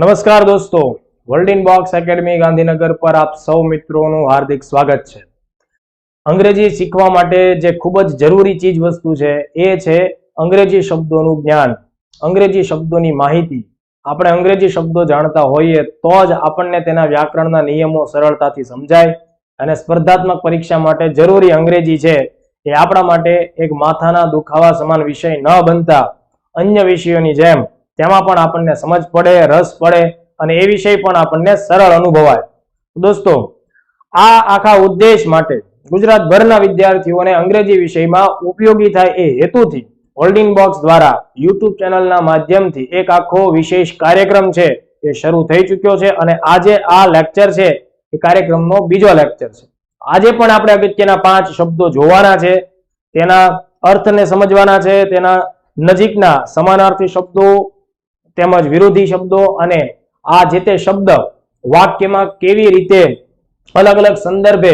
નમસ્કાર દોસ્તો, world in box academy Gandhinagar પર આપ સૌ મિત્રોનું હાર્દિક સ્વાગત છે। અંગ્રેજી શીખવા માટે જે ખૂબ જ જરૂરી ચીજ વસ્તુ છે એ છે અંગ્રેજી શબ્દોનું જ્ઞાન, અંગ્રેજી શબ્દોની માહિતી। આપણે અંગ્રેજી શબ્દો જાણતા હોઈએ તો જ આપણને તેના વ્યાકરણના નિયમો સરળતાથી સમજાય અને સ્પર્ધાત્મક પરીક્ષા માટે જરૂરી અંગ્રેજી છે એ આપણા માટે એક માથાના દુખાવા સમાન વિષય ન બનતા અન્ય વિષયોની જેમ તેમાં પણ આપણને સમજ પડે, રસ પડે અને એ વિષય પણ આપણને સરળ અનુભવાય। દોસ્તો, આ આખા ઉદ્દેશ માટે ગુજરાતભરના વિદ્યાર્થીઓને અંગ્રેજી વિષયમાં ઉપયોગી થાય એ હેતુથી વર્લ્ડ ઇન બોક્સ દ્વારા યુટ્યુબ ચેનલના માધ્યમથી એક આખો વિશેષ કાર્યક્રમ છે એ શરૂ થઈ ચૂક્યો છે અને આજે આ લેક્ચર છે એ કાર્યક્રમનો બીજો લેક્ચર છે। આજે પણ આપણે અગત્યના 5 શબ્દો જોવાના છે, તેના અર્થને સમજવાના છે, તેના નજીકના સમાનાર્થી શબ્દો તેમજ વિરોધી શબ્દો અને આ જે તે શબ્દ વાક્યમાં કેવી રીતે અલગ અલગ સંદર્ભે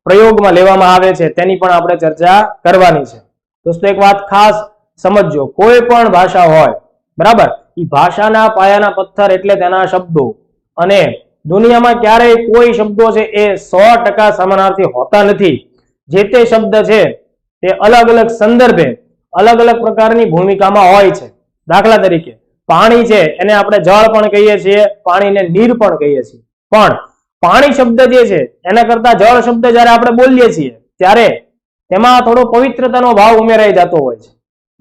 પ્રયોગમાં લેવામાં આવે છે તેની પણ આપણે ચર્ચા કરવાની છે। દોસ્તો, એક વાત ખાસ સમજજો, કોઈ પણ ભાષા હોય, બરાબર, એ ભાષાના પાયાના પથ્થર એટલે તેના શબ્દો અને દુનિયામાં ક્યારેય કોઈ શબ્દો છે એ 100% સમાનાર્થી હોતા નથી। જે તે શબ્દ છે તે અલગ અલગ સંદર્ભે અલગ અલગ પ્રકારની ભૂમિકામાં હોય છે। દાખલા તરીકે પાણી છે એને આપણે જળ પણ કહીએ છીએ, પાણીને નીર પણ કહીએ છીએ, પણ પાણી શબ્દ જે છે એના કરતા જળ શબ્દ જ્યારે આપણે બોલીએ છીએ ત્યારે તેમાં થોડો પવિત્રતાનો ભાવ ઉમેરાઈ જતો હોય છે,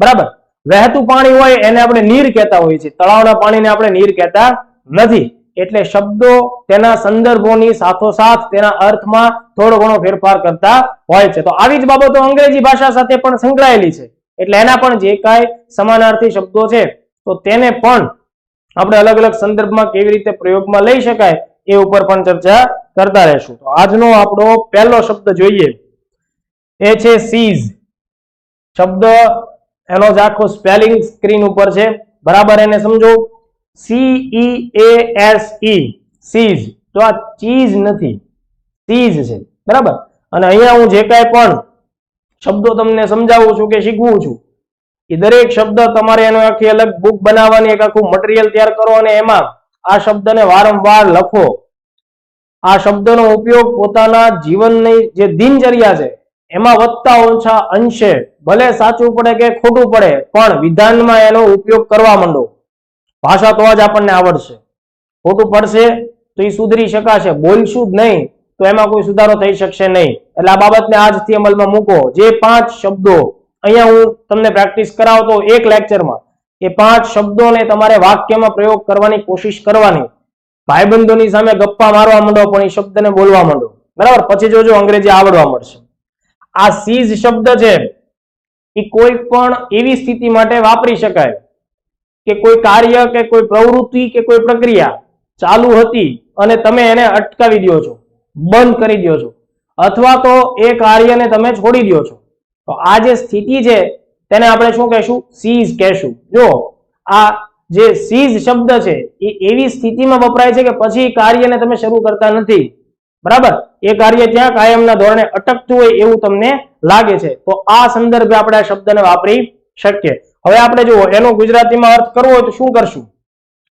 બરાબર। વહેતું પાણી હોય એને આપણે નીર કહેતા હોઈએ છીએ, તળાવના પાણીને આપણે નીર કહેતા નથી। એટલે શબ્દો તેના સંદર્ભોની સાથોસાથ તેના અર્થમાં થોડો ઘણો ફેરફાર કરતા હોય છે। તો આવી જ બાબતો અંગ્રેજી ભાષા સાથે પણ સંકળાયેલી છે, એટલે એના પણ જે કાંઈ સમાનાર્થી શબ્દો છે તો તેને પણ આપણે અલગ અલગ સંદર્ભમાં કેવી રીતે પ્રયોગમાં લઈ શકાય એ ઉપર પણ ચર્ચા કરતા રહેશું। તો આજનો આપણો પહેલો શબ્દ જોઈએ એ છે સીઝ શબ્દ। એનો જ આખો સ્પેલિંગ સ્ક્રીન ઉપર છે, બરાબર, એને સમજો। CEASE, cease. તો આ ચીઝ નથી, સીઝ છે, બરાબર। અને અહીંયા હું જે કાંઈ પણ શબ્દો તમને સમજાવું છું કે શીખવું છું એ દરેક શબ્દ તમારે એનો આખી અલગ બુક બનાવવાની, એક આખું મટીરિયલ તૈયાર કરો અને એમાં આ શબ્દને વારંવાર લખો। આ શબ્દનો ઉપયોગ પોતાના જીવનની જે દિનચર્યા છે એમાં વધતા ઓછા અંશે, ભલે સાચું પડે કે ખોટું પડે, પણ વિધાનમાં એનો ઉપયોગ કરવા માંડો। ભાષા તો જ આપણને આવડશે, ખોટું પડશે તો એ સુધરી શકાશે, બોલશું જ નહીં તો એમાં કોઈ સુધારો થઈ શકશે નહીં। એટલે આ બાબતને આજથી અમલમાં મૂકો। જે 5 શબ્દો અહીંયા હું તમને પ્રેક્ટિસ કરાવતો એક લેક્ચરમાં, એ 5 શબ્દોને તમારે વાક્યમાં પ્રયોગ કરવાની કોશિશ કરવાની। ભાઈબંધોની સામે ગપ્પા મારવા માંડો પણ એ શબ્દને બોલવા માંડો, બરાબર, પછી જોજો અંગ્રેજી આવડવા મળશે। આ સીઝ શબ્દ છે એ કોઈ પણ એવી સ્થિતિ માટે વાપરી શકાય કે કોઈ કાર્ય કે કોઈ પ્રવૃત્તિ કે કોઈ પ્રક્રિયા ચાલુ હતી અને તમે એને અટકાવી દો છો, બંધ કરી દો છો, અથવા તો એ કાર્યને તમે છોડી દો છો। તો આ જે સ્થિતિ છે તેને આપણે શું કહેશું? સીઝ કહેશું। જો આ જે સીઝ શબ્દ છે એ એવી સ્થિતિમાં વપરાય છે કે પછી કાર્યને તમે શરૂ કરતા નથી, બરાબર, એ કાર્ય ત્યાં કાયમના ધોરણે અટકતું હોય એવું તમને લાગે છે, તો આ સંદર્ભે આપણે આ શબ્દને વાપરી શકીએ। હવે આપણે જુઓ એનો ગુજરાતીમાં અર્થ કરવો હોય તો શું કરશું?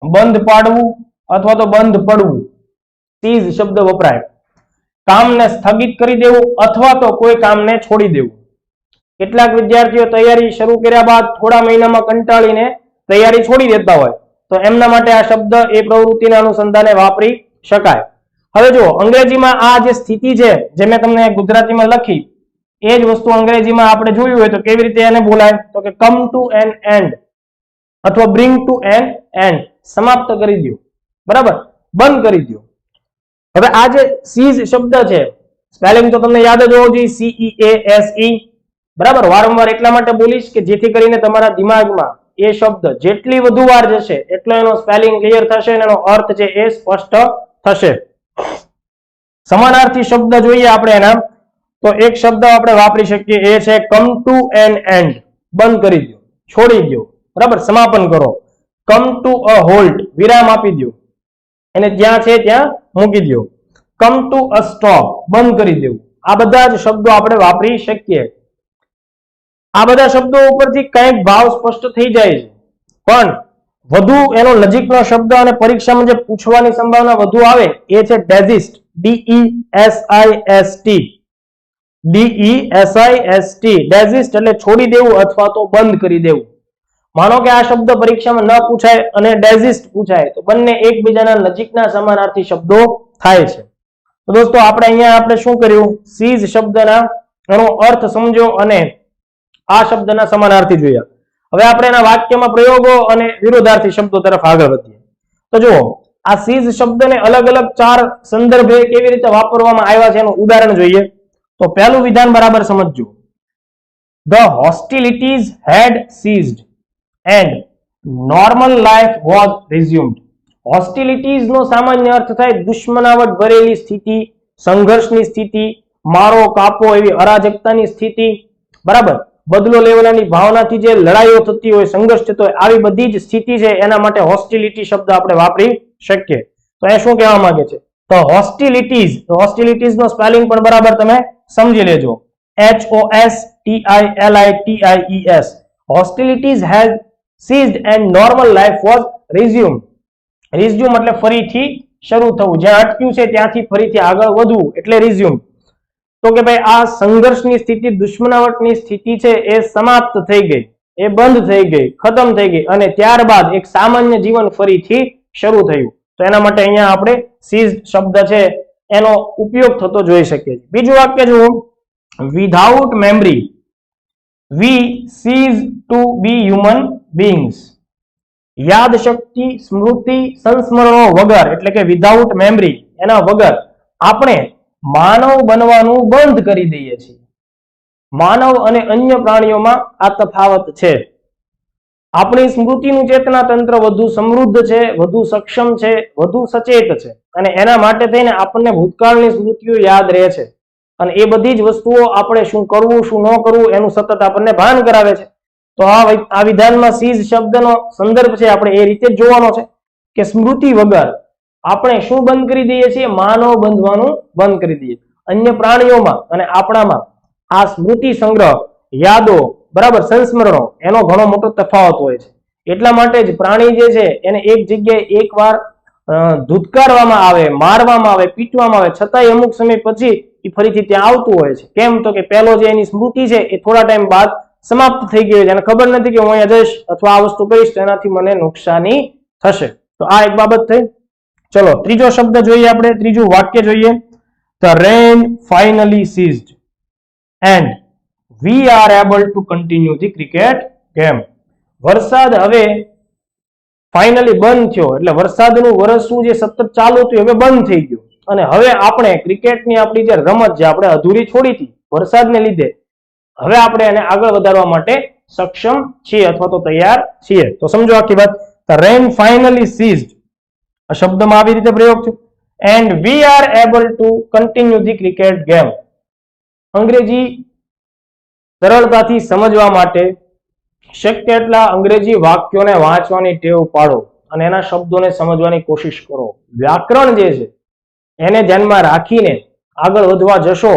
બંધ પાડવું અથવા તો બંધ પડવું, સીઝ શબ્દ વપરાય। કામને સ્થગિત કરી દેવું અથવા તો કોઈ કામને છોડી દેવું। કેટલાક વિદ્યાર્થીઓ તૈયારી શરૂ કર્યા બાદ થોડા મહિનામાં કંટાળીને તૈયારી છોડી દેતા હોય, તો એમના માટે આ શબ્દ એ પ્રવૃત્તિના અનુસંધાને વાપરી શકાય। હવે જો અંગ્રેજીમાં આ જે સ્થિતિ છે જે મેં તમને ગુજરાતીમાં લખી એ જ વસ્તુ અંગ્રેજીમાં આપણે જોયું હોય તો કેવી રીતે એને બોલાય? તો કે કમ ટુ એન એન્ડ અથવા બ્રિંગ ટુ એન એન્ડ, સમાપ્ત કરી દો, બરાબર, બંધ કરી દો। હવે આ જે સીઝ શબ્દ છે સ્પેલિંગ તો તમને યાદ જ હોવું જોઈએ, CEASE, બરાબર। વારંવાર એટલા માટે બોલીશ કે જેથી કરીને તમારા દિમાગમાં એ શબ્દ જેટલી વધુ વાર જશે એટલો એનો સ્પેલિંગ ક્લિયર થશે અને એનો અર્થ છે એ સ્પષ્ટ થશે। સમાનાર્થી શબ્દ જોઈએ આપણે એના, તો એક શબ્દ આપણે વાપરી શકીએ એ છે કમ ટુ એન એન્ડ, બંધ કરી દો, છોડી દો, બરાબર, સમાપન કરો। કમ ટુ અ હોલ્ટ, વિરામ આપી દો, એને જ્યાં છે ત્યાં મૂકી દો। કમ ટુ અ સ્ટોપ, બંધ કરી દેવું। આ બધા જ શબ્દો આપણે વાપરી શકીએ। આ બધા શબ્દો ઉપરથી કંઈક ભાવ સ્પષ્ટ થઈ જાય છે, પણ વધુ એનો નજીકનો શબ્દ અને પરીક્ષામાં જે પૂછવાની સંભાવના વધુ આવે એ છે ડેઝિસ્ટ, DESIST, DESIST, ડેઝિસ્ટ એટલે છોડી દેવું અથવા તો બંધ કરી દેવું. માનો કે આ શબ્દ પરીક્ષામાં ન પૂછાય અને ડેઝિસ્ટ પૂછાય તો બંને એકબીજાના નજીકના સમાનાર્થી શબ્દો થાય છે. તો દોસ્તો આપણે શું કર્યું, સીઝ શબ્દના એનો અર્થ સમજો અને આ શબ્દના સમાનાર્થી જોયા. હવે આપણે એના વાક્યમાં પ્રયોગો અને વિરોધાર્થી શબ્દો તરફ આગળ વધીએ. તો જુઓ, આ સીઝ શબ્દને અલગ અલગ 4 સંદર્ભે કેવી રીતે વાપરવામાં આવ્યા છે એનું ઉદાહરણ જોઈએ. તો પહેલું વિધાન બરાબર સમજજો. The hostilities had ceased and normal life was resumed. હોસ્ટિલિટીઝ નો સામાન્ય અર્થ થાય દુશ્મનાવટ ભરેલી સ્થિતિ, સંઘર્ષની સ્થિતિ, મારો કાપો એવી અરાજકતાની સ્થિતિ, બરાબર, બદલો લેવાની ભાવનાથી જે લડાઈઓ થતી હોય, સંઘર્ષ થતો હોય, આવી બધી જ સ્થિતિ છે એના માટે હોસ્ટિલિટી શબ્દ આપણે વાપરી શકીએ. તો એ શું કહેવા માંગે છે, તો હોસ્ટિલિટીઝ નો સ્પેલિંગ પણ બરાબર તમે સમજી લેજો, HOSTILITIES. હોસ્ટિલિટીઝ had ceased and normal life was resumed. Resume એટલે ફરીથી શરૂ થવું, જ્યાં અટક્યું છે ત્યાંથી ફરીથી આગળ વધવું એટલે રિઝ્યુમ. તો કે ભાઈ આ સંઘર્ષની સ્થિતિ, દુશ્મનાવટની સ્થિતિ છે એ સમાપ્ત થઈ ગઈ, એ બંધ થઈ ગઈ, ખતમ થઈ ગઈ અને ત્યારબાદ એક સામાન્ય જીવન ફરીથી શરૂ થયું. તો એના માટે અહીંયા આપણે સીઝ શબ્દ છે એનો ઉપયોગ થતો જોઈ શકીએ. બીજું વાક્ય જુઓ, without memory we cease to be human beings. યાદ શક્તિ, સ્મૃતિ, સંસ્મરણો વગર એટલે કે વિધાઉટ મેમરી, એના વગર આપણે માનવ બનવાનું બંધ કરી દઈએ છીએ. માનવ અને અન્ય પ્રાણીઓમાં આ તફાવત છે. આપણી સ્મૃતિનું ચેતના તંત્ર વધુ સમૃદ્ધ છે, વધુ સક્ષમ છે, વધુ સચેત છે અને એના માટે થઈને આપણને ભૂતકાળની સ્મૃતિઓ યાદ રહે છે અને એ બધી જ વસ્તુઓ આપણે શું કરવું શું ન કરવું એનું સતત આપણને ભાન કરાવે છે. તો આ વિધાનમાં સીઝ શબ્દનો સંદર્ભ છે આપણે એ રીતે જ જોવાનો છે કે સ્મૃતિ વગર આપણે શું બંધ કરી દઈએ છીએ, માનવ બનવાનું બંધ કરી દઈએ. અન્ય પ્રાણીઓમાં અને આપણામાં આ સ્મૃતિ સંગ્રહ, યાદો, બરાબર, સંસ્મરણો એનો ઘણો મોટો તફાવત હોય છે. એટલા માટે જ પ્રાણી જે છે એને એક જગ્યાએ એકવાર ધુતકારવામાં આવે, મારવામાં આવે, પીટવામાં આવે, છતાંય અમુક સમય પછી એ ફરીથી ત્યાં આવતું હોય છે. કેમ, તો કે પહેલો જે એની સ્મૃતિ છે એ થોડા ટાઈમ બાદ સમાપ્ત થઈ ગયું છે અને ખબર નથી કે હું અહીંયા જઈશ અથવા આ વસ્તુ કરીશ તો એનાથી મને નુકસાની થશે. તો આ એક બાબત થઈ. ચલો ત્રીજો શબ્દ જોઈએ, આપણે ત્રીજું વાક્ય જોઈએ. The rain finally ceased and we are able to continue the cricket game. વરસાદ હવે ફાઇનલી બંધ થયો એટલે વરસાદનું વરસવું જે સતત ચાલુ હતું હવે બંધ થઈ ગયું અને હવે આપણે ક્રિકેટની આપણી જે રમત જે આપણે અધૂરી છોડી હતી વરસાદને લીધે, હવે આપણે એને આગળ વધારવા માટે સક્ષમ છીએ અથવા તો તૈયાર છીએ. તો સમજો આખી વાત. The rain finally ceased, આ શબ્દમાં આવી રીતે પ્રયોગ છે. And we are able to continue the cricket game. અંગ્રેજી સરળતાથી સમજવા માટે શક્ય એટલા અંગ્રેજી વાક્યોને વાંચવાની ટેવ પાડો અને એના શબ્દોને સમજવાની કોશિશ કરો. વ્યાકરણ જે છે એને ધ્યાનમાં રાખીને આગળ વધવા જશો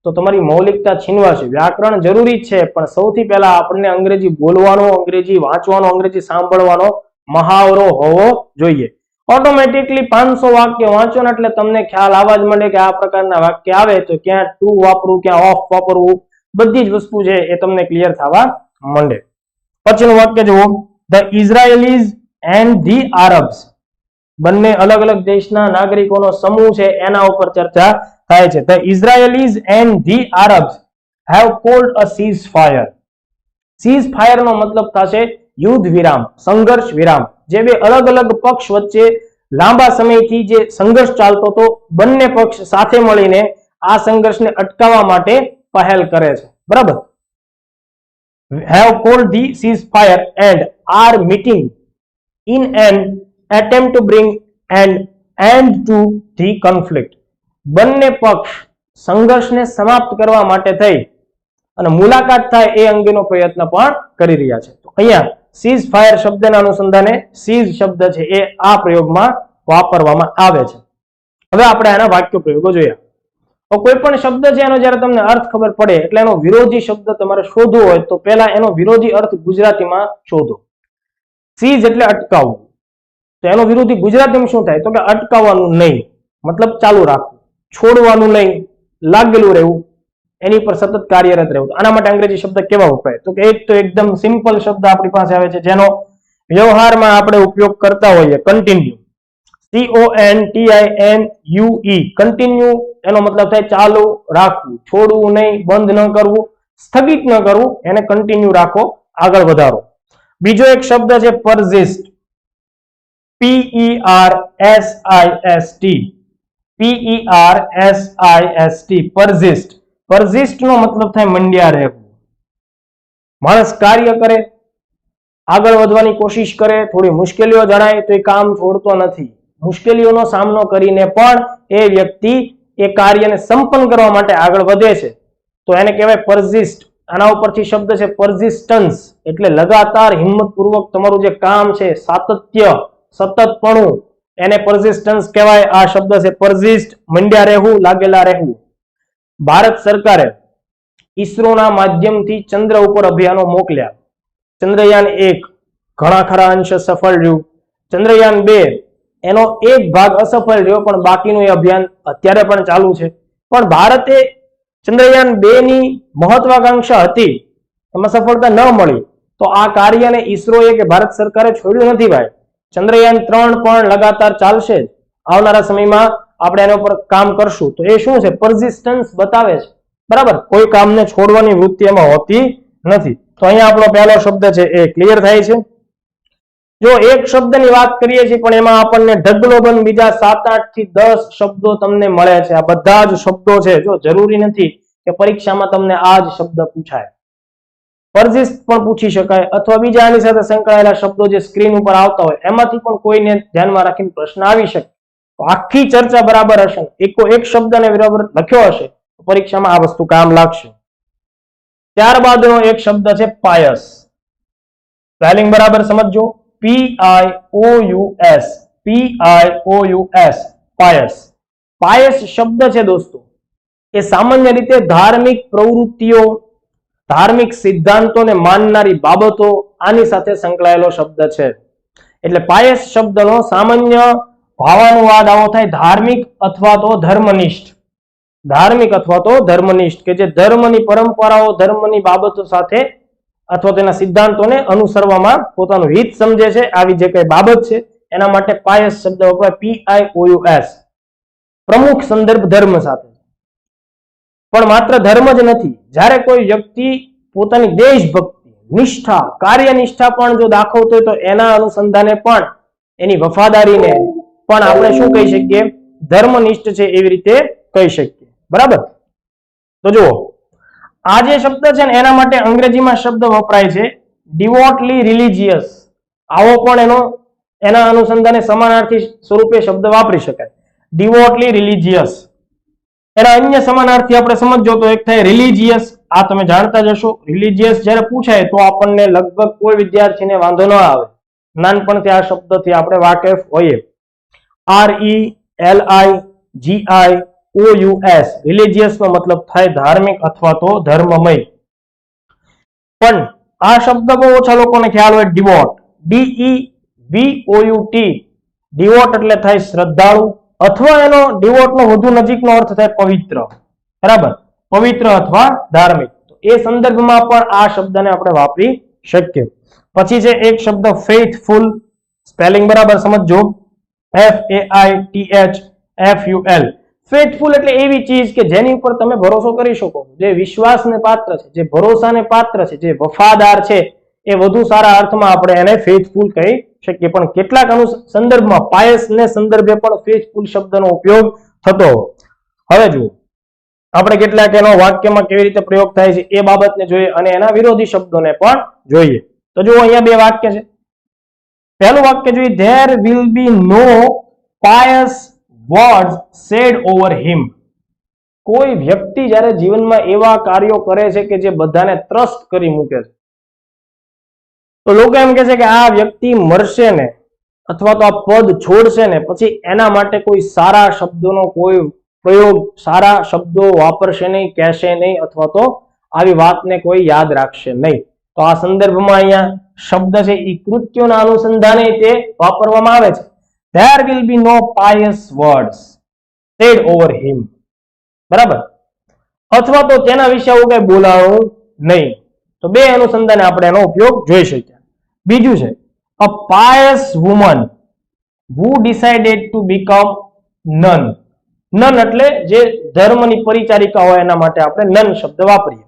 તો તમારી મૌલિકતા છીનવાશે. વ્યાકરણ જરૂરી છે પણ સૌથી પહેલા આપણને અંગ્રેજી બોલવાનો, અંગ્રેજી વાંચવાનો, અંગ્રેજી સાંભળવાનો મહાવરો હોવો જોઈએ. ઓટોમેટિકલી 500 વાક્ય વાંચો ને એટલે તમને ખ્યાલ આવવા જ મળે કે આ પ્રકારના વાક્ય આવે તો ક્યાં ટુ વાપરવું, ક્યાં ઓફ વાપરવું, બધી જ વસ્તુ છે એ તમને ક્લિયર થવા માંડે. પછીનું વાક્ય જુઓ. ધ ઇઝરાયેલીઝ એન્ડ ધી આરબ્સ, બંને અલગ અલગ દેશના નાગરિકોનો સમૂહ છે એના ઉપર ચર્ચા થાય છે. The Israelis and the Arabs have called a cease fire. Cease fire નો મતલબ થશે યુદ્ધ વિરામ, સંઘર્ષ વિરામ. જે બે અલગ અલગ પક્ષ વચ્ચે લાંબા સમયથી જે સંઘર્ષ ચાલતો હતો, બંને પક્ષ સાથે મળીને આ સંઘર્ષને અટકાવવા માટે પહેલ કરે છે. બરાબર. have called the ceasefire and are meeting in an attempt to bring an end to the conflict. બંને પક્ષ સંઘર્ષને સમાપ્ત કરવા માટે થઈ અને મુલાકાત થાય એ અંગેનો પ્રયત્ન પણ કરી રહ્યા છે. તો અહીંયા સીઝ ફાયર શબ્દના અનુસંધાને સીઝ શબ્દ છે એ આ પ્રયોગમાં વાપરવામાં આવે છે. હવે આપણે આના વાક્ય પ્રયોગો જોયા. કોઈ પણ શબ્દ છે એનો જ્યારે તમને અર્થ ખબર પડે એટલે એનો વિરોધી શબ્દ તમારે શોધવો હોય તો પહેલા એનો વિરોધી અર્થ ગુજરાતીમાં શોધો. સીઝ એટલે અટકાવવું. તો એનો વિરોધી ગુજરાતીમાં શું થાય? તો કે અટકાવવાનું નહીં, મતલબ ચાલુ રાખવું, છોડવાનું નહીં, લાગેલું રહેવું, એની પર સતત કાર્યરત રહેવું. આના માટે અંગ્રેજી શબ્દ કેવા વપરાય? તો કે એક તો એકદમ સિમ્પલ શબ્દ આપણી પાસે આવે છે જેનો વ્યવહારમાં આપણે ઉપયોગ કરતા હોઈએ, કન્ટિન્યુ. CONTINUE, કન્ટિન્યુ એનો મતલબ થાય ચાલુ રાખવું, છોડવું નહીં, બંધ ન કરવું, સ્થગિત ન કરવું, એને કન્ટિન્યુ રાખો, આગળ વધારો. બીજો એક શબ્દ છે persist, PERSIST, PERSIST, persist. persist નો મતલબ થાય મંડ્યા રહેવું. માણસ કાર્ય કરે, આગળ વધવાની કોશિશ કરે, થોડી મુશ્કેલીઓ જણાય તો એ કામ છોડતો નથી. મુશ્કેલીઓનો સામનો કરીને પણ એ વ્યક્તિ એ કાર્યને સંપન્ન કરવા માટે આગળ વધે છે, તો એને કહેવાય persist. આના ઉપરથી શબ્દ છે persistence, એટલે લગાતાર હિંમતપૂર્વક તમારું જે કામ છે, સાતત્ય, સતતપણું, એને persistence કહેવાય. આ શબ્દ છે persist, મંડ્યા રહેવું, લાગેલા રહેવું. ભારત સરકારે ઈસરોના માધ્યમથી ચંદ્ર ઉપર અભિયાનો મોકલ્યા. ચંદ્રયાન 1 ઘણા ખરા અંશે સફળ રહ્યું. ચંદ્રયાન 2 એનો એક ભાગ અસફળ રહ્યો, પણ બાકીનું એ અભિયાન અત્યારે પણ ચાલુ છે. પણ ભારતે ચંદ્રયાન 2 ની મહત્વાકાંક્ષા હતી, એમાં સફળતા ન મળી, તો આ કાર્યને ઈસરોએ કે ભારત સરકારે છોડ્યું નથી ભાઈ. ચંદ્રયાન 3 પણ લગાતાર ચાલશે જ. આવનારા સમયમાં આપણે એના ઉપર કામ કરશું. તો એ શું છે? persistence બતાવે છે. બરાબર, કોઈ કામને છોડવાની વૃત્તિ એમાં હોતી નથી. તો અહીંયા આપણો પહેલો શબ્દ છે એ ક્લિયર થાય છે. જો એક શબ્દની વાત કરીએ છીએ પણ એમાં આપણને ઢગલોબંધ બીજા 7, 8 થી 10 શબ્દો તમને મળે છે. આ બધા જ શબ્દો છે. જો જરૂરી નથી કે પરીક્ષામાં તમને આ જ શબ્દ પૂછાય, persist પણ પૂછી શકાય, અથવા બીજા આની સાથે સંકળાયેલા શબ્દો જે સ્ક્રીન ઉપર આવતા હોય એમાંથી પણ કોઈને ધ્યાનમાં રાખીને પ્રશ્ન આવી શકે. તો આખી ચર્ચા બરાબર હશે, એક શબ્દને બરાબર લખ્યો હશે, તો પરીક્ષામાં આ વસ્તુ કામ લાગશે. ત્યારબાદનો એક શબ્દ છે પાયસ. સ્પેલિંગ બરાબર સમજજો, PIOUS, PIOUS, પાયસ. પાયસ શબ્દ છે દોસ્તો, એ સામાન્ય રીતે ધાર્મિક પ્રવૃત્તિઓ, ધાર્મિક સિદ્ધાંતોને માનનારી બાબતો, આની સાથે સંકળાયેલો શબ્દ છે. એટલે પાયસ શબ્દનો સામાન્ય ભાવાનુવાદ આવો થાય ધાર્મિક અથવા તો ધર્મનિષ્ઠ. ધાર્મિક અથવા તો ધર્મનિષ્ઠ, કે જે ધર્મની પરંપરાઓ, ધર્મની બાબતો સાથે અથવા તેના સિદ્ધાંતોને અનુસરવામાં પોતાનું હિત સમજે છે, આવી જે કઈ બાબત છે એના માટે પાયસ શબ્દ વપરાય, PIOUS. પ્રમુખ સંદર્ભ ધર્મ સાથે. પણ માત્ર ધર્મ જ નથી, જ્યારે કોઈ વ્યક્તિ પોતાની દેશભક્તિ, નિષ્ઠા, કાર્યનિષ્ઠા પણ જો દાખવતો હોય તો એના અનુસંધાને પણ એની વફાદારીને પણ આપણે શું કહી શકીએ? ધર્મનિષ્ઠ છે એવી રીતે કહી શકીએ. બરાબર? તો જુઓ, આ જે શબ્દ છે ને એના માટે અંગ્રેજીમાં શબ્દ વપરાય છે ડિવોટલી રિલિજિયસ. આવો પણ એના અનુસંધાને સમાનાર્થી સ્વરૂપે શબ્દ વાપરી શકાય, ડિવોટલી રિલિજિયસ. એના અન્ય સમાનાર્થી આપણે સમજો તો એક થાય રિલિજિયસ. આ તમે જાણતા જ હશો. રિલિજિયસ જ્યારે પૂછાય તો આપણને લગભગ કોઈ વિદ્યાર્થીને વાંધો ન આવે, નાનપણથી આ શબ્દથી આપણે વાકેફ હોઈએ. RELIGIOUS, રિલિજિયસ નો મતલબ થાય ધાર્મિક અથવા તો ધર્મમય. પણ આ શબ્દ બહુ ઓછા લોકોને ખ્યાલ હોય. ડિવોટ, DEVOUT, ડિવોટ એટલે થાય શ્રદ્ધાળુ, અથવા એનો ડિવોટનો વધુ નજીકનો અર્થ થાય પવિત્ર. બરાબર? પવિત્ર અથવા ધાર્મિક. તો એ સંદર્ભમાં પણ આ શબ્દને આપણે વાપરી શકીએ. પછી છે એક શબ્દ ફેithful. સ્પેલિંગ બરાબર સમજજો, FAITHFUL. ફેથફુલ એટલે એવી ચીજ કે જેની ઉપર તમે ભરોસો કરી શકો, જે વિશ્વાસને પાત્ર છે, જે ભરોસાને પાત્ર છે, જે વફાદાર છે, એ વધુ સારા અર્થમાં આપણે એને ફેથફુલ કહી શકીએ. પણ કેટલાક સંદર્ભમાં પાયસને સંદર્ભે પણ ફેથફુલ શબ્દનો ઉપયોગ થતો. હવે જુઓ, આપણે કેટલાક એનો વાક્યમાં કેવી રીતે પ્રયોગ થાય છે એ બાબતને જોઈએ અને એના વિરોધી શબ્દોને પણ જોઈએ. તો જુઓ, અહીંયા બે વાક્ય છે. પહેલું વાક્ય જોઈએ, there will be no pious words said over him. કોઈ વ્યક્તિ જ્યારે જીવનમાં એવા કાર્યો કરે છે કે જે બધાને ત્રસ્ત કરી મૂકે છે, તો લોકો એમ કહે છે કે આ વ્યક્તિ મરશે ને અથવા તો આ પદ છોડશે ને પછી એના માટે કોઈ સારા શબ્દોનો કોઈ પ્રયોગ, સારા શબ્દો વાપરશે નહીં, કહેશે નહીં, અથવા તો આવી વાતને કોઈ યાદ રાખશે નહીં. તો આ સંદર્ભમાં અહીંયા શબ્દ છે એ કૃત્યોના અનુસંધાને તે વાપરવામાં આવે છે. There will be no pious words said over him. બરાબર, અથવા તો તેના વિશે આવું કઈ બોલાવું નહીં. તો બે અનુસંધાને આપણે એનો ઉપયોગ જોઈ શકીએ. બીજું છે a pious woman who decided to become nun. None એટલે જે ધર્મની પરિચારિકા હોય એના માટે આપણે નન શબ્દ વાપરીએ.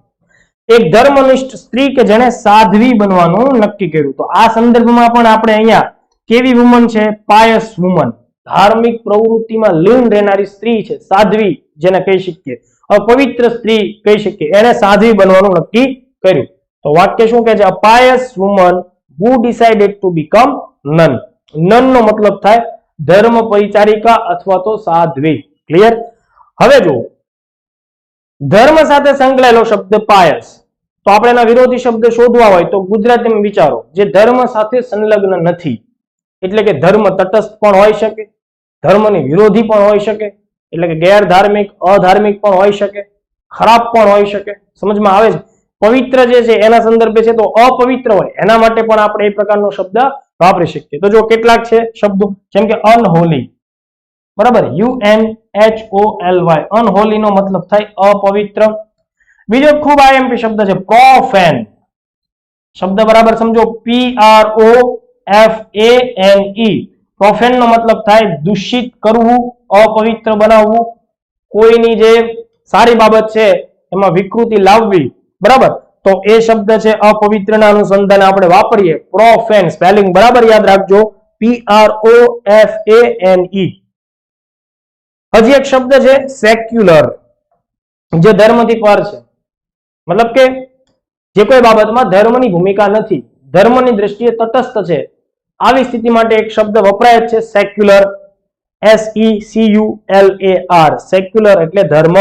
એક ધર્મનિષ્ઠ સ્ત્રી કે જેણે સાધ્વી બનવાનું નક્કી કર્યું. તો આ સંદર્ભમાં પણ આપણે અહીંયા કેવી વુમન છે? પાયસ વુમન, ધાર્મિક પ્રવૃત્તિમાં લીન રહેનારી સ્ત્રી છે, સાધ્વી જેને કહી શકીએ, અપવિત્ર સ્ત્રી કહી શકીએ, એને સાધ્વી બનવાનું નક્કી કર્યું. તો વાક્ય શું કહે છે? a pious woman who decided to become nun. Nun નો મતલબ થાય ધર્મ પરિચારિકા અથવા તો સાધ્વી. ક્લિયર? હવે જો ધર્મ સાથે સંકળાયેલો શબ્દ પાયસ, તો આપણે એના વિરોધી શબ્દ શોધવા હોય તો ગુજરાતીમાં વિચારો જે ધર્મ સાથે સંલગ્ન નથી, એટલે કે ધર્મ તટસ્થ પણ હોઈ શકે, ધર્મની વિરોધી પણ હોઈ શકે, એટલે કે ગેરધાર્મિક, અધાર્મિક પણ હોઈ શકે, ખરાબ પણ હોઈ શકે. સમજમાં આવે છે? પવિત્ર જે છે એના સંદર્ભે છે, તો અપવિત્ર હોય એના માટે પણ આપણે એ પ્રકારનો શબ્દ વાપરી શકીએ. તો જો કેટલાક છે શબ્દો, જેમ કે અનહોલી, બરાબર, UNHOLY, અનહોલી નો મતલબ થાય અપવિત્ર. બીજો ખૂબ આઈએમપી શબ્દ છે પ્રોફેન. શબ્દ બરાબર સમજો, PROFANE. પ્રોફેન નો મતલબ થાય દૂષિત કરવું, અપવિત્ર બનાવવું, કોઈની જે સારી બાબત છે એમાં વિકૃતિ લાવવી. બરાબર, તો એ શબ્દ છે અપવિત્રના અનુસંધાને આપણે વાપરીએ પ્રોફેન. સ્પેલિંગ બરાબર યાદ રાખજો, PROFANE. હજી એક શબ્દ છે સેક્યુલર, જે ધર્મથી પર છે. મતલબ કે જે કોઈ બાબતમાં ધર્મની ભૂમિકા નથી, ધર્મની દ્રષ્ટિએ તટસ્થ છે, આવી સ્થિતિ માટે એક શબ્દ વપરાય છે સેક્યુલર, SECULAR. સેક્યુલર એટલે ધર્મ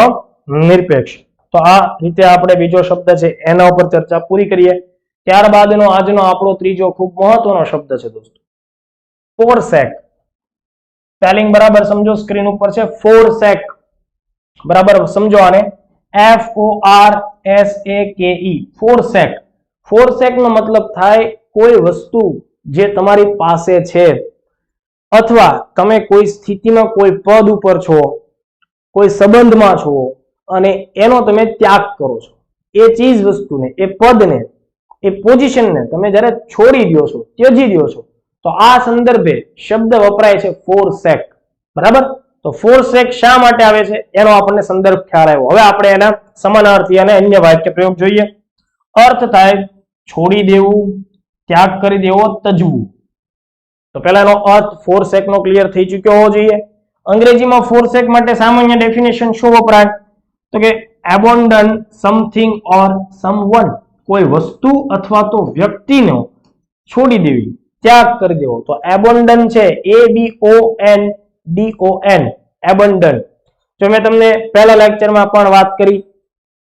નિરપેક્ષ. તો આ રીતે આપણે બીજો શબ્દ છે એના ઉપર ચર્ચા પૂરી કરીએ. ત્યારબાદનો આજનો આપણો ત્રીજો ખૂબ મહત્વનો શબ્દ છે દોસ્તો, ફોરસેક. સ્પેલિંગ બરાબર સમજો, સ્ક્રીન ઉપર છે ફોરસેક. બરાબર સમજો આને, FORSAKE. ફોરસેક. ફોરસેક નો મતલબ થાય કોઈ વસ્તુ જે તમારી પાસે છે, અથવા તમે કોઈ સ્થિતિમાં કોઈ પદ ઉપર છો, કોઈ સંબંધમાં છો અને એનો તમે ત્યાગ કરો છો. એ ચીજ વસ્તુને, એ પદને, એ પોઝિશનને તમે જ્યારે છોડી દો છો, ત્યજી દો છો, તો આ સંદર્ભે શબ્દ વપરાય છે ફોરસેક. બરાબર, તો ફોરસેક શા માટે આવે છે એનો આપણને સંદર્ભ ખ્યાલ આવ્યો. હવે આપણે એના સમાનાર્થી અને અન્ય વાક્ય પ્રયોગ જોઈએ. અર્થ થાય છોડી દેવું, ત્યાગ કરી દેવો, તજવું. તો પહેલા એનો અર્થ ફોરસેક નો ક્લિયર થઈ ચૂક્યો હોવો જોઈએ. અંગ્રેજીમાં ફોરસેક માટે સામાન્ય ડેફિનેશન શું વપરાય? તો કે abandon something or someone. કોઈ વસ્તુ અથવા તો વ્યક્તિનો છોડી દેવી, ત્યાગ કરી દેવો. તો abandon છે ABONDON, abandon. જો મેં તમને પહેલા લેક્ચરમાં પણ વાત કરી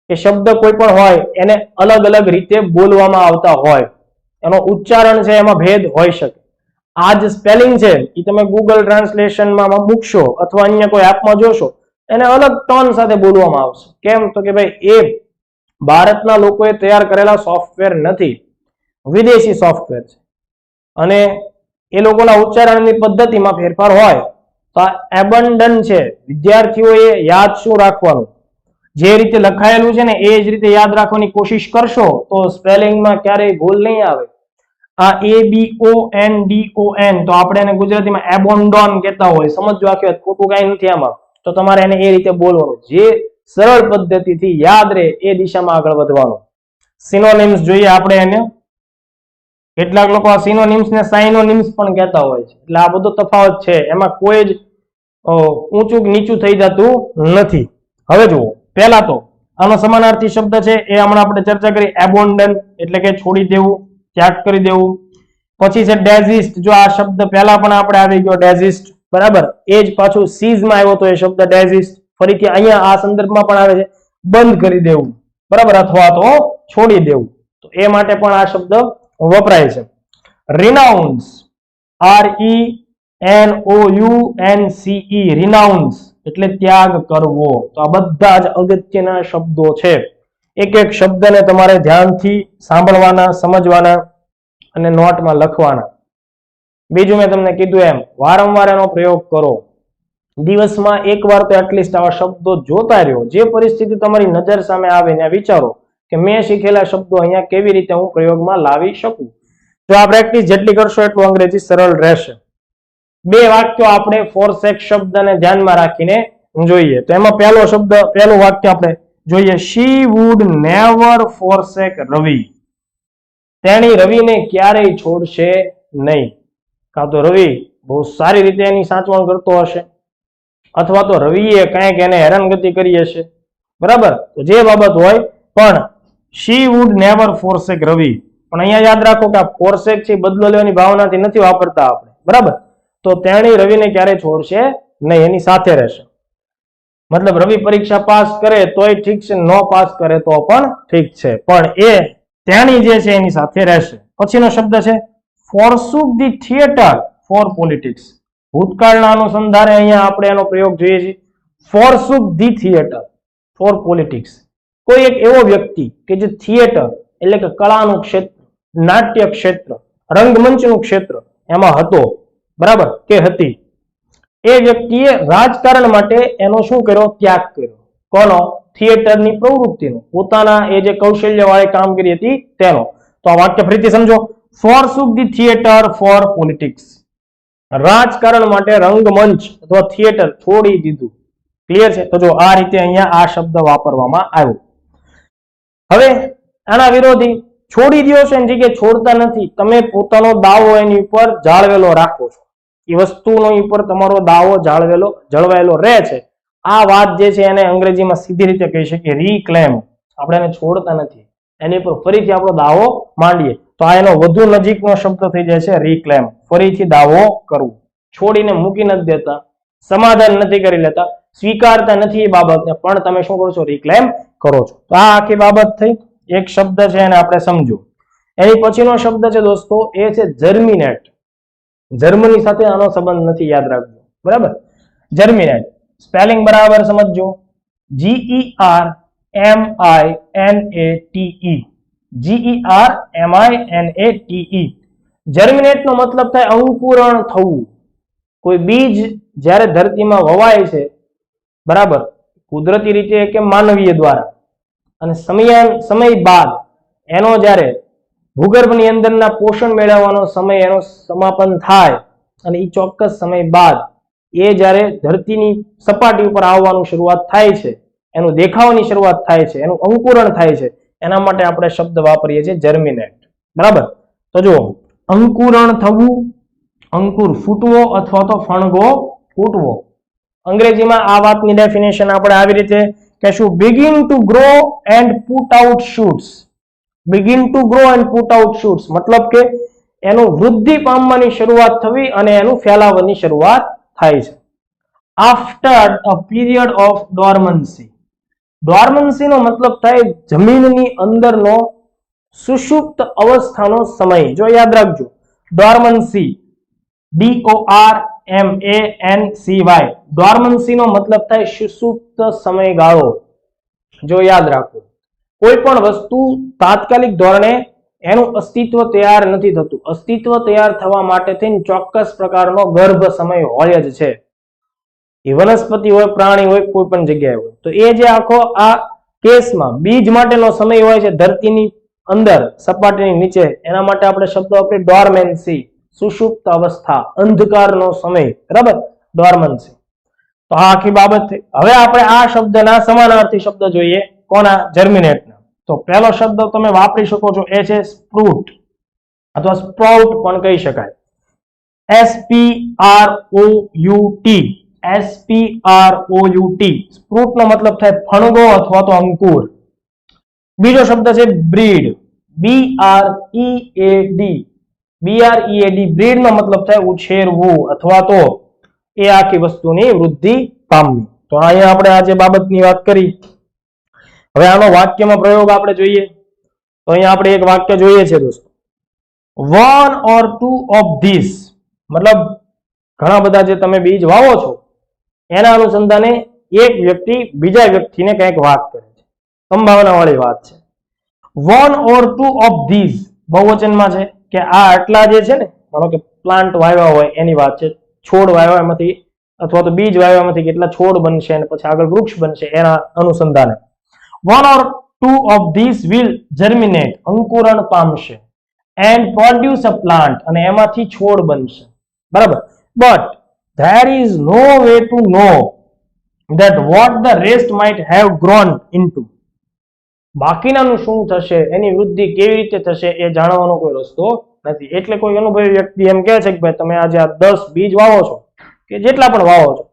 કે શબ્દ કોઈ પણ હોય એને અલગ અલગ રીતે બોલવામાં આવતા હોય, એનો ઉચ્ચારણ છે એમાં ભેદ હોઈ શકે. આ જે સ્પેલિંગ છે એ તમે ગૂગલ ટ્રાન્સલેશનમાં મૂકશો અથવા અન્ય કોઈ એપમાં જોશો, એને અલગ ટોન સાથે બોલવામાં આવશે. કેમ? તો કે ભાઈ એ ભારતના લોકોએ તૈયાર કરેલા સોફ્ટવેર નથી, વિદેશી સોફ્ટવેર છે, અને એ લોકોના ઉચ્ચારણની પદ્ધતિમાં ફેરફાર હોય. તો આ એબન્ડન છે. વિદ્યાર્થીઓએ યાદ શું રાખવાનું? જે રીતે લખાયેલું છે ને એ જ રીતે યાદ રાખવાની કોશિશ કરશો તો સ્પેલિંગમાં ક્યારેય ભૂલ નહીં આવે. આ ABONDON, તો આપણે એને ગુજરાતીમાં એબોન્ડોન કહેતા હોય. સમજો આખી વાત, ખોટું કઈ નથી આમાં. તો તમારે એને એ રીતે બોલવાનું, જે સરળ પદ્ધતિથી યાદ રહે એ દિશામાં આગળ વધવાનું. સિનોનિમ્સ જોઈએ આપણે એને. કેટલાક લોકો આ સિનોનિમ્સ ને સાઇનોનિમ્સ પણ કહેતા હોય છે. એટલે આ બધો તફાવત છે, એમાં કોઈ જ ઊંચું નીચું થઈ જતું નથી. હવે જુઓ, પહેલા તો આનો સમાનાર્થી શબ્દ છે એ હમણાં આપણે ચર્ચા કરી, એબોન્ડન એટલે કે છોડી દેવું, ત્યાગ કરી દેવું. પછી છે ડેઝિસ્ટ. જો આ શબ્દ પહેલા પણ આપણે આવી ગયો ડેઝિસ્ટ, બરાબર, એ જ પાછું સીઝમાં આવ્યો તો એ શબ્દ ડેઝિસ્ટ. ફરીથી અહીંયા આ સંદર્ભમાં પણ આવે છે, બંધ કરી દેવું, બરાબર, અથવા તો છોડી દેવું. તો એ માટે પણ આ શબ્દ વપરાય છે. રિનાઉન્સ, RENOUNCE, રિનાઉન્સ એટલે ત્યાગ કરવો. તો આ બધા જ અગત્યના શબ્દો છે. એક એક શબ્દને તમારે ધ્યાનથી સાંભળવાના, સમજવાના અને નોટમાં લખવાના. બીજું મેં તમને કીધું એમ વારંવાર એનો પ્રયોગ કરો. દિવસમાં એકવાર તો એટલીસ્ટ આવા શબ્દો જોતા રહ્યો. જે પરિસ્થિતિ તમારી નજર સામે આવે ને વિચારો કે મેં શીખેલા શબ્દો અહીંયા કેવી રીતે હું પ્રયોગમાં લાવી શકું. જો આ પ્રેક્ટિસ જેટલી કરશો એટલું અંગ્રેજી સરળ રહેશે. બે વાક્યો આપણે ફોરસેક શબ્દને ધ્યાનમાં રાખીને જોઈએ. તો એમાં પહેલું વાક્ય આપણે જોઈએ. શી વુડ નેવર ફોરસેક રવિ. તેણી રવિને ક્યારેય છોડશે નહીં. કાં તો રવિ બહુ સારી રીતે એની સાચવણ કરતો હશે, અથવા તો રવિએ કંઈક એને હેરાનગતિ કરી હશે. બરાબર, તો જે બાબત હોય, પણ શી વુડ નેવર ફોરસેક રવિ. પણ અહીંયા યાદ રાખો કે આ ફોરસેક છે બદલો લેવાની ભાવનાથી નથી વાપરતા આપણે. બરાબર, તો તેણી રવિને ક્યારે છોડશે નહીં, એની સાથે રહેશે. મતલબ રવિ પરીક્ષા પાસ કરે તોય ઠીક છે, નો પાસ કરે તો પણ ઠીક છે, પણ એ તેણી જે છે એની સાથે રહેશે. પછીનો શબ્દ છે forsook the theater for politics. ભૂતકાળના અનુસંધાને અહીંયા આપણે એનો પ્રયોગ જોઈએ છીએ. forsook the theater for politics. કોઈ એક એવો વ્યક્તિ કે જે થિયેટર એટલે કે કળાનું ક્ષેત્ર, નાટ્ય ક્ષેત્ર, રંગમંચનું ક્ષેત્ર એમાં હતો, બરાબર, કે હતી, એ વ્યક્તિએ રાજકારણ માટે એનો શું કર્યો? ત્યાગ કર્યો. કોનો? થિયેટરની પ્રવૃત્તિનો, પોતાના એ જે કૌશલ્યવાળી કામગીરી હતી તેનો. તો આ વાક્ય ફરીથી સમજો. forsook the theater for politics. રાજકારણ માટે રંગમંચ અથવા થિયેટર છોડી દીધું. ક્લિયર છે? તો જો આ રીતે અહીંયા આ શબ્દ વાપરવામાં આવ્યો. હવે આના વિરોધી છોડી દો છે એની જગ્યાએ છોડતા નથી. તમે પોતાનો દાવો એની ઉપર જાળવેલો રાખો છો. એ વસ્તુનો ઉપર તમારો દાવો જળવાયેલો રહે છે. આ વાત જે છે એને અંગ્રેજીમાં સીધી રીતે કહી શકીએ રીક્લેમ. આપણે એને છોડતા નથી, એની ઉપર ફરીથી આપણો દાવો માંડીએ. તો આ એનો વધુ નજીકનો શબ્દ થઈ જાય છે રીક્લેમ. ફરીથી દાવો કરવું. છોડીને મૂકી નથી દેતા, સમાધાન નથી કરી લેતા, સ્વીકારતા નથી એ બાબતને, પણ તમે શું કરો છો? રીક્લેમ કરો છો. તો આ આખી બાબત થઈ. એક શબ્દ છે એને આપણે સમજો. એની પછીનો શબ્દ છે દોસ્તો, એ છે જર્મિનેટ. જર્મની સાથે આનો સંબંધ નથી, યાદ રાખજો. બરાબર, જર્મિનેટ સ્પેલિંગ બરાબર સમજજો. GERMINATE. GERMINATE. જર્મિનેટ નો મતલબ થાય અંકુરણ થવું. કોઈ બીજ જ્યારે ધરતીમાં વવાય છે, બરાબર, કુદરતી રીતે કે માનવીય દ્વારા, અને સમય બાદ એનો જ્યારે ભૂગર્ભની અંદરના પોષણ મેળવવાનો સમય એનો સમાપન થાય અને એ ચોક્કસ સમય બાદ એ જ્યારે ધરતીની સપાટી ઉપર આવવાનું શરૂઆત થાય છે, એનું દેખાવાની શરૂઆત થાય છે, એનું અંકુરણ થાય છે, એના માટે આપણે શબ્દ વાપરીએ છીએ જર્મિનેટ. બરાબર, તો જુઓ, અંકુરણ થવું, અંકુર ફૂટવો અથવા તો ફણગો ફૂટવો. અંગ્રેજીમાં આ વાતની ડેફિનેશન આપણે આવી રીતે કહેશું: begin to grow and put out shoots. begin to grow and put out shoots મતલબ કે એનું વૃદ્ધિ પામવાની શરૂઆત થવી અને એનું ફેલાવવાની શરૂઆત થાય છે. after a period of dormancy. dormancy નો મતલબ થાય જમીનની અંદરનો સુષુપ્ત અવસ્થાનો સમય. જો યાદ રાખજો, dormancy DORMANCY. dormancy નો મતલબ થાય સુષુપ્ત સમયગાળો. જો યાદ રાખો, કોઈ પણ વસ્તુ તાત્કાલિક ધોરણે એનું અસ્તિત્વ તૈયાર નથી થતું. અસ્તિત્વ તૈયાર થવા માટે થઈને ચોક્કસ પ્રકારનો ગર્ભ સમય હોય જ છે. એ વનસ્પતિ હોય, પ્રાણી હોય, કોઈ પણ જગ્યાએ હોય. તો એ જે આખો આ કેસમાં બીજ માટેનો સમય હોય છે ધરતીની અંદર, સપાટીની નીચે, એના માટે આપણે શબ્દ વાપરીએ ડોર્મેન્સી, સુષુપ્ત અવસ્થા, અંધકારનો સમય. બરાબર, ડોર્મન્સી. તો આ આખી બાબત થઈ. હવે આપણે આ શબ્દના સમાનાર્થી શબ્દ જોઈએ. કોના? જર્મિનેટના. તો પહેલો શબ્દ તમે વાપરી શકો છો, એ છે સ્પ્રૂટ અથવા સ્પ્રાઉટ પણ કહી શકાય. SPROUT. સ્પ્રૂટ નો મતલબ થાય ફણગો અથવા તો અંકુર. બીજો શબ્દ છે બ્રીડ. BREAD. બ્રીડ નો મતલબ થાય ઉછેરવું અથવા તો એ આખી વસ્તુની વૃદ્ધિ પામવી. તો અહીંયા આપણે આ જે બાબતની વાત કરી, હવે આનો વાક્યમાં પ્રયોગ આપણે જોઈએ. તો અહીંયા આપણે એક વાક્ય જોઈએ છે દોસ્તો, one or two of these. મતલબ ઘણા બધા જે તમે બીજ વાવો છો એના અનુસંધાને એક વ્યક્તિ બીજા વ્યક્તિને કંઈક વાત કરે છે, સંભાવના વાળી વાત છે. one or two of these બહુવચનમાં છે, કે આ આટલા જે છે ને, માનો કે પ્લાન્ટ વાવ્યા હોય એની વાત છે, છોડ વાવ્યા એમાંથી અથવા તો બીજ વાવ્યામાંથી કેટલા છોડ બનશે અને પછી આગળ વૃક્ષ બનશે એના અનુસંધાને. 1 or 2 of these will germinate, અંકુરણ પામશે, and produce a plant, અને એમાંથી છોડ બનશે, બરાબર. But there is no way to know that what the rest might have grown into. બાકીનાનું શું થશે, એની વૃદ્ધિ કેવી રીતે થશે એ જાણવાનો કોઈ રસ્તો નથી. એટલે કોઈ અનુભવી વ્યક્તિ એમ કહે છે કે ભાઈ તમે આજે આ 10 બીજ વાવો છો કે જેટલા પણ વાવો છો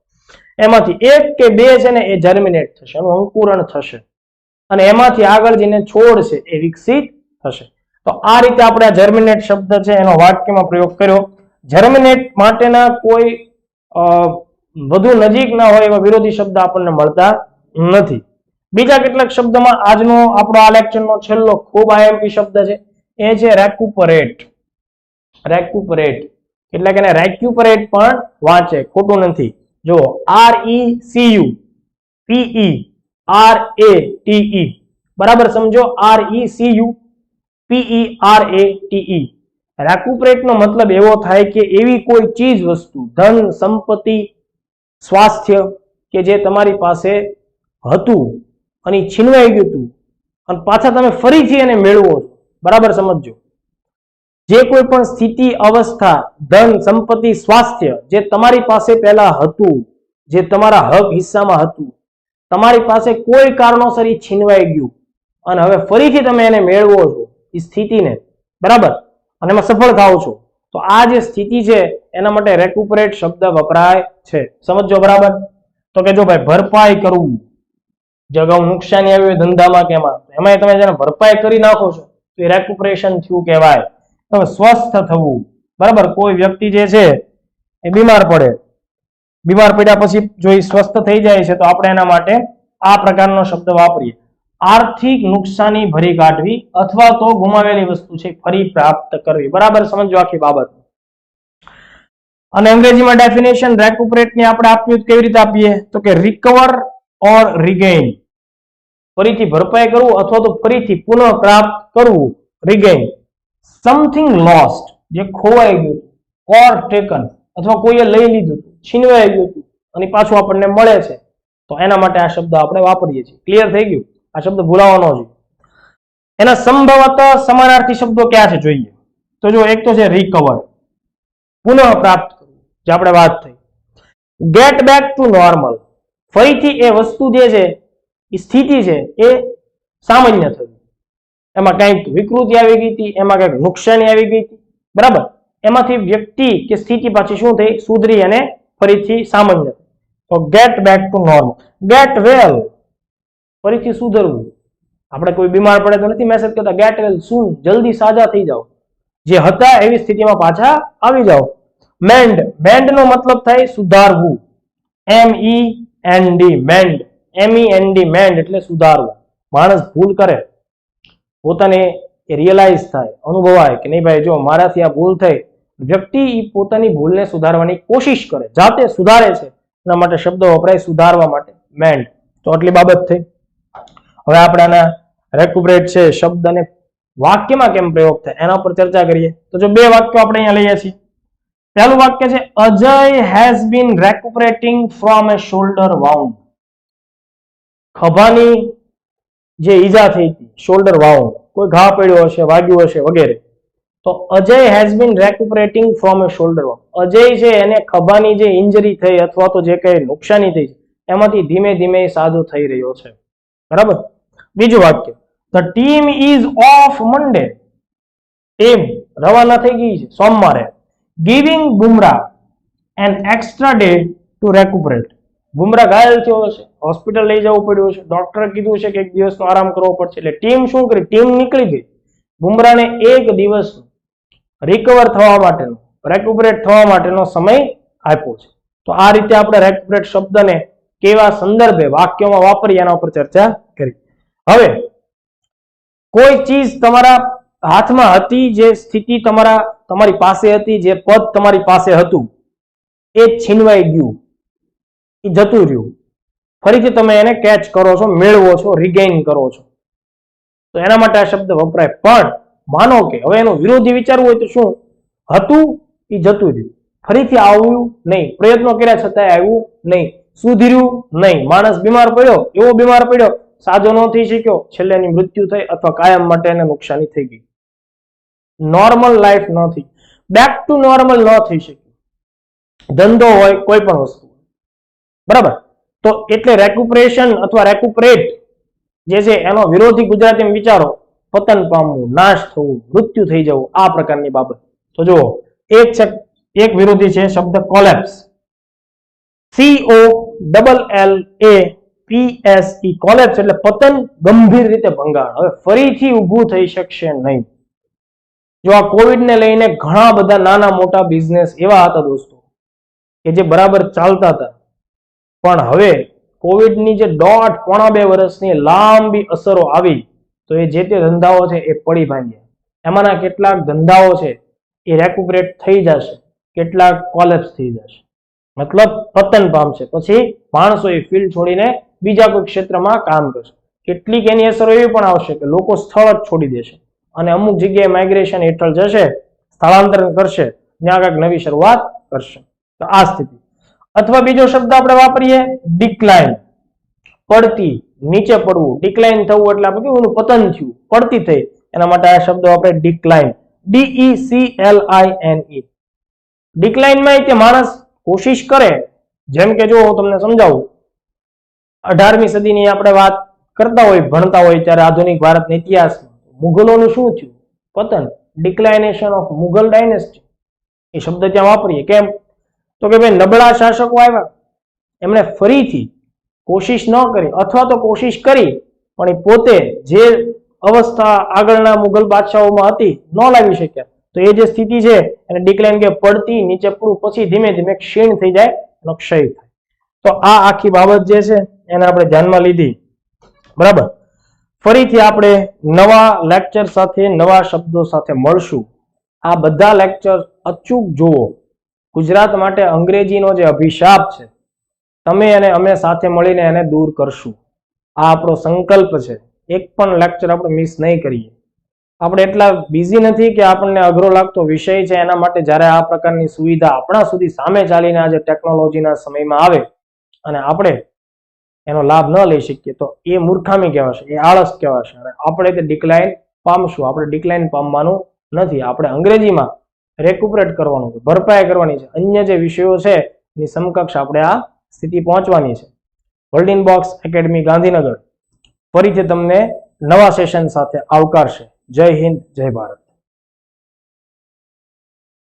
એમાંથી 1 કે 2 છે ને એ જર્મિનેટ થશે, એનું અંકુરણ થશે અને એમાંથી આગળ જઈને છોડ છે એ વિકસિત થશે. તો આ રીતે આપણે આ જર્મિનેટ શબ્દ છે એનો વાક્યમાં પ્રયોગ કર્યો. જર્મિનેટ માટેના કોઈ વધુ નજીક ના હોય એવા વિરોધી શબ્દ આપણને મળતા નથી. બીજા કેટલાક શબ્દમાં આજનો આપણો આ લેક્ચરનો છેલ્લો ખૂબ આઈએમપી શબ્દ છે એ છે રેક્યુપરેટ. રેક્યુપરેટ એટલે કે રેક્યુપરેટ પણ વાંચે, ખોટું નથી. જો RECUPERATE, બરાબર સમજો, RECUPERATE. રેક્યુપરેટ નો મતલબ એવો થાય કે એવી કોઈ ચીજ વસ્તુ, ધન, સંપત્તિ, સ્વાસ્થ્ય કે જે તમારી પાસે હતું અને છીનવાઈ ગયું હતું અને પાછા તમે ફરીથી એને મેળવો છો, બરાબર સમજો. જે કોઈ પણ સ્થિતિ, અવસ્થા, ધન, સંપત્તિ, સ્વાસ્થ્ય જે તમારી પાસે પહેલા હતું, જે તમારા હક હિસ્સામાં હતું, તમારી પાસે કોઈ કારણોસર છીનવાઈ ગયું અને હવે ફરીથી તમે એને મેળવો છો એ સ્થિતિને, બરાબર, અને એમાં સફળ થાઓ છો, તો આ જે સ્થિતિ છે એના માટે રેક્યુપરેટ શબ્દ વપરાય છે. સમજો, બરાબર. તો કે જો ભાઈ ભરપાઈ કરવું, જે અગાઉ નુકસાની આવી હોય ધંધામાં કે એમાં તમે જેને ભરપાઈ કરી નાખો છો તો એ રેક્યુપરેશન થયું કહેવાય. હવે સ્વસ્થ થવું, બરાબર, કોઈ વ્યક્તિ જે છે એ બીમાર પડે, બીમાર પડ્યા પછી જો એ સ્વસ્થ થઈ જાય છે તો આપણે એના માટે આ પ્રકારનો શબ્દ વાપરીએ. આર્થિક નુકસાની ભરી કાઢવી અથવા તો ગુમાવેલી વસ્તુ છે ફરી પ્રાપ્ત કરવી, બરાબર સમજો આખી બાબત. અને અંગ્રેજીમાં ડેફિનેશન રેક્યુપરેટ ની આપણે આપીએ કેવી રીતે આપીએ તો કે રિકવર ઓર રિગેઇન, ફરીથી ભરપાઈ કરવું અથવા તો ફરીથી પુનઃ પ્રાપ્ત કરવું, રિગેઇન. સમથિંગ લોસ્ટ, જે ખોવાઈ ગયું, ઓર ટેકન, અથવા કોઈએ લઈ લીધું, છીનવાઈ ગયું અને પાછું આપણને મળે છે, તો એના માટે આ શબ્દ આપણે વાપરીએ છીએ. ક્લિયર થઈ ગયું? આ શબ્દ ભૂલાવાનો છે. એના સંભવત સમાનાર્થી શબ્દો ક્યાં છે જોઈએ તો જો એક તો છે રિકવર, પુનઃ પ્રાપ્ત કરવું, જે આપણે વાત થઈ. ગેટ બેક ટુ નોર્મલ, ફરીથી એ વસ્તુ જે છે એ સ્થિતિ છે એ સામાન્ય થયું, એમાં કંઈક વિકૃતિ આવી ગઈ હતી, એમાં કંઈક નુકસાની આવી ગઈ હતી, બરાબર, એમાંથી વ્યક્તિ કે સ્થિતિ પાછી શું થઈ, સુધરી અને ફરીથી સામાન્ય. તો get back to normal. Get well, ફરીથી સુધરવું. આપણે કોઈ બીમાર પડે તો નથી મેસેજ કરતા ગેટ વેલ સૂન, જલ્દી સાજા થઈ જાઓ, જે હતા એવી સ્થિતિમાં પાછા આવી જાઓ. મેન્ડ, મેન્ડ નો મતલબ થાય સુધારવું, MEND, મેન્ડ, MEND, મેન્ડ એટલે સુધારવું. માણસ ભૂલ કરે, પોતાને રિયલાઇઝ થાય, અનુભવાય કે નહીં ભાઈ જો મારાથી આ ભૂલ થઈ, વ્યક્તિ પોતાની ભૂલને સુધારવાની કોશિશ કરે, જાતે સુધારે છે, એના માટે શબ્દ વપરાય સુધારવા માટે, મેન્ડ. તો આટલી બાબત થઈ. હવે આપણે આના રેક્યુપરેટ છે શબ્દ અને વાક્યમાં કેમ પ્રયોગ થાય એના પર ચર્ચા કરીએ. તો જો 2 વાક્યો આપણે અહીંયા લઈએ છીએ. પહેલું વાક્ય છે Ajay has been recuperating from a shoulder wound. ખભાની જે ઈજા થઈ હતી, શોલ્ડર વાઉન્ડ, કોઈ ઘા પડ્યો હશે, વાગ્યું હશે વગેરે, તો Ajay has been recuperating from a shoulder wound. Ajay છે એને ખભાની જે ઇન્જરી થઈ અથવા તો જે કઈ નુકસાની થઈ એમાંથી ધીમે ધીમે સાજો થઈ રહ્યો છે, બરાબર. બીજું વાક્ય, the team is off Monday, team રવાના થઈ ગઈ છે સોમવારે. Giving Bumrah an extra day to recuperate. Bumrah ઘાયલ થયો હશે, હોસ્પિટલ લઈ જવું પડ્યું હશે, ડોક્ટરે કીધું છે કે 1 દિવસનો આરામ કરવો પડશે, એટલે ટીમ શું કરી, ટીમ નીકળી ગઈ, બુમરાહને 1 દિવસ રિકવર થવા માટેનો, રેક્યુપરેટ થવા માટેનો સમય આપ્યો છે. તો આ રીતે આપણે રેક્યુપરેટ શબ્દને કેવા સંદર્ભે વાક્યોમાં વાપરી એના ઉપર ચર્ચા કરી. હવે કોઈ ચીજ તમારા હાથમાં હતી, જે સ્થિતિ તમારી પાસે હતી, જે પદ તમારી પાસે હતું એ છીનવાઈ ગયું, એ જતું રહ્યું, ફરીથી તમે એને કેચ કરો છો, મેળવો છો, રિગેઇન કરો છો, તો એના માટે આ શબ્દ વપરાય. પણ માનો કે હવે એનો વિરોધી વિચારવું હોય તો શું હતું એ જતું રહ્યું, ફરીથી આવ્યું નહીં, પ્રયત્નો કર્યા છતાંય આવ્યું નહીં, સુધર્યું નહીં, માણસ બીમાર પડ્યો એવો બીમાર પડ્યો, સાજો ન થઈ શક્યો, છેલ્લે એની મૃત્યુ થઈ અથવા કાયમ માટે એને નુકસાની થઈ ગઈ, નોર્મલ લાઈફ ન થઈ, બેક ટુ નોર્મલ ન થઈ શક્યું, ધંધો હોય કોઈ પણ વસ્તુ, બરાબર. તો એટલે રેક્યુપરેશન અથવા રેક્યુપરેટ જે છે એનો વિરોધી ગુજરાતીમાં વિચારો પતન પામવું, નાશ થવું, મૃત્યુ થઈ જવું, આ પ્રકારની બાબત. તો જુઓ એક વિરોધી છે શબ્દ કોલેપ્સ, COLLAPSE, કોલેપ્સ એટલે પતન, ગંભીર રીતે ભંગાણ, હવે ફરીથી ઊભું થઈ શકશે નહીં. જો આ કોવિડ ને લઈને ઘણા બધા નાના મોટા બિઝનેસ એવા હતા દોસ્તો કે જે બરાબર ચાલતા હતા, પણ હવે કોવિડની જે 1.5-2 વર્ષની લાંબી અસરો આવી તો એ જે તે ધંધાઓ છે એ પડી ભાંગ્યા. એમાંના કેટલાક ધંધાઓ છે એ રેક્યુપરેટ થઈ જશે, કેટલાક કોલેપ્સ થઈ જશે, મતલબ પતન પામશે, પછી માણસો એ ફિલ્ડ છોડીને બીજા કોઈ ક્ષેત્રમાં કામ કરશે. કેટલીક એની અસરો એવી પણ આવશે કે લોકો સ્થળ જ છોડી દેશે અને અમુક જગ્યાએ માઇગ્રેશન હેઠળ જશે, સ્થળાંતરણ કરશે, ત્યાં કંઈક નવી શરૂઆત કરશે. તો આ સ્થિતિ. અથવા બીજો શબ્દ આપણે વાપરીએ ડિક્લાઇન, પડતી, નીચે પડવું, ડિક્લાઇન થવું એટલે આપણે કેવું પતન થયું, પડતી થઈ, એના માટે આ શબ્દ આપણે ડિક્લાઇન, DECLINE. ડિક્લાઇનમાં કે માણસ કોશિશ કરે, જેમ કે જો હું તમને સમજાવું, 18મી સદીની આપણે વાત કરતા હોય, ભણતા હોય ત્યારે આધુનિક ભારતના ઇતિહાસમાં મુગલોનું શું થયું? પતન, ડિક્લાઇનેશન ઓફ મુગલ ડાયનેસ્ટી. એ શબ્દ ત્યાં વાપરીએ. કેમ? તો કે ભાઈ નબળા શાસકો આવ્યા, એમણે ફરીથી કોશિશ ન કરી અથવા તો કોશિશ કરી પણ એ પોતે જે અવસ્થા આગળના મુગલ બાદશાહોમાં હતી ન લાવી શક્યા, તો એ જે સ્થિતિ છે એને ડિક્લાઇન કે પડતી, નીચે પડવું, પછી ધીમે ધીમે ક્ષીણ થઈ જાય, એનો ક્ષય થાય. તો આ આખી બાબત જે છે એને આપણે ધ્યાનમાં લીધી, બરાબર. ફરીથી આપણે નવા લેક્ચર સાથે, નવા શબ્દો સાથે મળશું. આ બધા લેક્ચર અચૂક જુઓ. ગુજરાત માટે અંગ્રેજીનો જે અભિશાપ છે, તમે અને અમે સાથે મળીને એને દૂર કરશું. આ આપણો સંકલ્પ છે. એક પણ લેક્ચર આપણે મિસ નહીં કરીએ. આપણે એટલા બિઝી નથી કે આપણને અઘરો લાગતો વિષય છે એના માટે જ્યારે આ પ્રકારની સુવિધા આપણા સુધી સામે ચાલીને આજે ટેકનોલોજીના સમયમાં આવે અને આપણે એનો લાભ ન લઈ શકીએ તો એ મૂર્ખામી કહેવાશે, એ આળસ કહેવાશે અને આપણે તે ડિક્લાઇન પામશું. આપણે ડિક્લાઇન પામવાનું નથી. આપણે અંગ્રેજીમાં રેક્યુપરેટ કરવાનું છે, ભરપાઈ કરવાની છે. અન્ય જે વિષયો છે એની સમકક્ષ આપણે આ સ્થિતિ પહોંચવાની છે. World in box academy Gandhinagar ફરીથી તમને નવા સેશન સાથે આવકારશે. જય હિન્દ, જય ભારત.